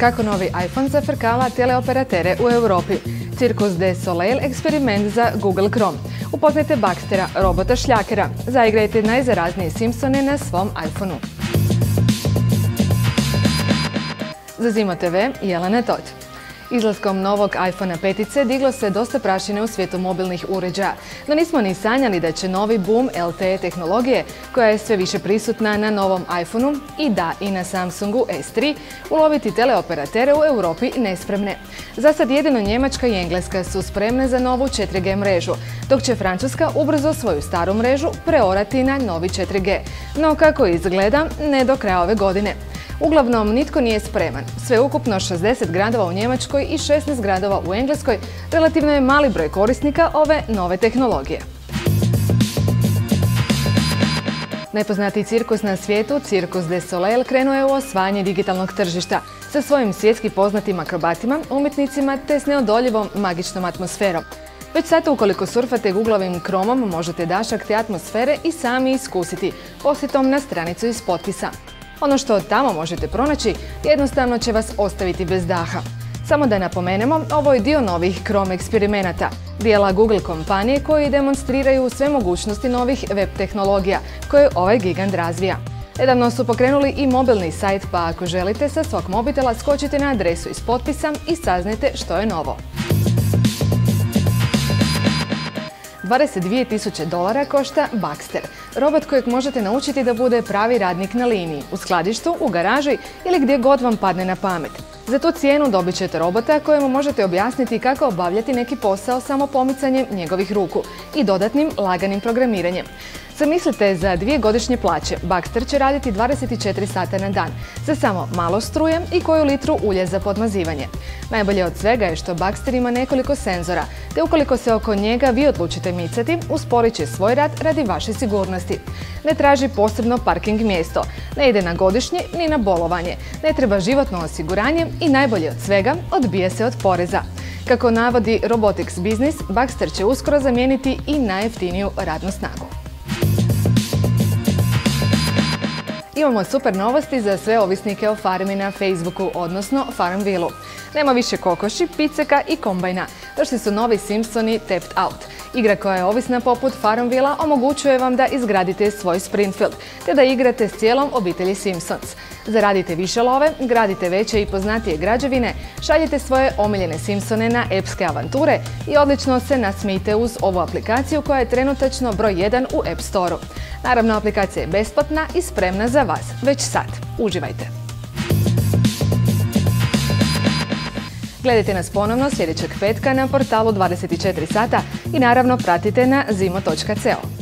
Kako novi iPhone zafrkava teleoperatere u Europi. Circus de Soleil eksperiment za Google Chrome. Upoznajte Baxtera, robota šljakera. Zaigrajte najzaraznije Simpsone na svom iPhoneu. Za Zimo TV, Jelena Todd. Izlaskom novog iPhone 5 diglo se dosta prašine u svijetu mobilnih uređaja, no nismo ni sanjali da će novi boom LTE tehnologije, koja je sve više prisutna na novom iPhoneu i na Samsungu S3, uloviti teleoperatere u Europi nespremne. Za sad jedino Njemačka i Engleska su spremne za novu 4G mrežu, dok će Francuska ubrzo svoju staru mrežu preorati na novi 4G. No kako izgleda, ne do kraja ove godine. Uglavnom, nitko nije spreman. Sveukupno 60 gradova u Njemačkoj i 16 gradova u Engleskoj relativno je mali broj korisnika ove nove tehnologije. Najpoznatiji cirkus na svijetu, Circus de Soleil, krenuo je u osvajanje digitalnog tržišta sa svojim svjetski poznatim akrobatima, umjetnicima te s neodoljivom magičnom atmosferom. Već sad ukoliko surfate Googlovim Chromom možete dašak te atmosfere i sami iskusiti posjetom na stranicu iz potpisa. Ono što tamo možete pronaći jednostavno će vas ostaviti bez daha. Samo da napomenemo, ovo je dio novih Chrome eksperimenata, dijela Google kompanije koji demonstriraju sve mogućnosti novih web tehnologija koje ovaj gigant razvija. Nedavno su pokrenuli i mobilni sajt, pa ako želite sa svog mobitela skočite na adresu iz potpisa i saznajte što je novo. $22.000 košta Baxter, robot kojeg možete naučiti da bude pravi radnik na liniji, u skladištu, u garaži ili gdje god vam padne na pamet. Za tu cijenu dobit ćete robota kojemu možete objasniti kako obavljati neki posao samo pomicanjem njegovih ruku i dodatnim laganim programiranjem. Zamislite, za 2 godišnje plaće Baxter će raditi 24 sata na dan, za samo malo struje i koju litru ulja za podmazivanje. Najbolje od svega je što Baxter ima nekoliko senzora, te ukoliko se oko njega vi odlučite micati, usporit će svoj rad radi vaše sigurnosti. Ne traži posebno parking mjesto, ne ide na godišnje ni na bolovanje, ne treba životno osiguranje i najbolje od svega, odbija se od poreza. Kako navodi Robotics Business, Baxter će uskoro zamijeniti i najjeftiniju radnu snagu. Imamo super novosti za sve ovisnike o farmi na Facebooku, odnosno Farmville-u. Nema više kokoši, piceka i kombajna. Došli su novi Simpsoni Tapped Out. Igra koja je ovisna poput Farmville-a omogućuje vam da izgradite svoj Springfield, te da igrate s cijelom obitelji Simpsons. Zaradite više love, gradite veće i poznatije građevine, šaljite svoje omiljene Simpsone na epske avanture i odlično se nasmijte uz ovu aplikaciju koja je trenutačno broj 1 u App Store-u. Naravno, aplikacija je besplatna i spremna za vas već sad. Uživajte! Gledajte nas ponovno sljedećeg petka na portalu 24 sata i naravno pratite na zimo.co.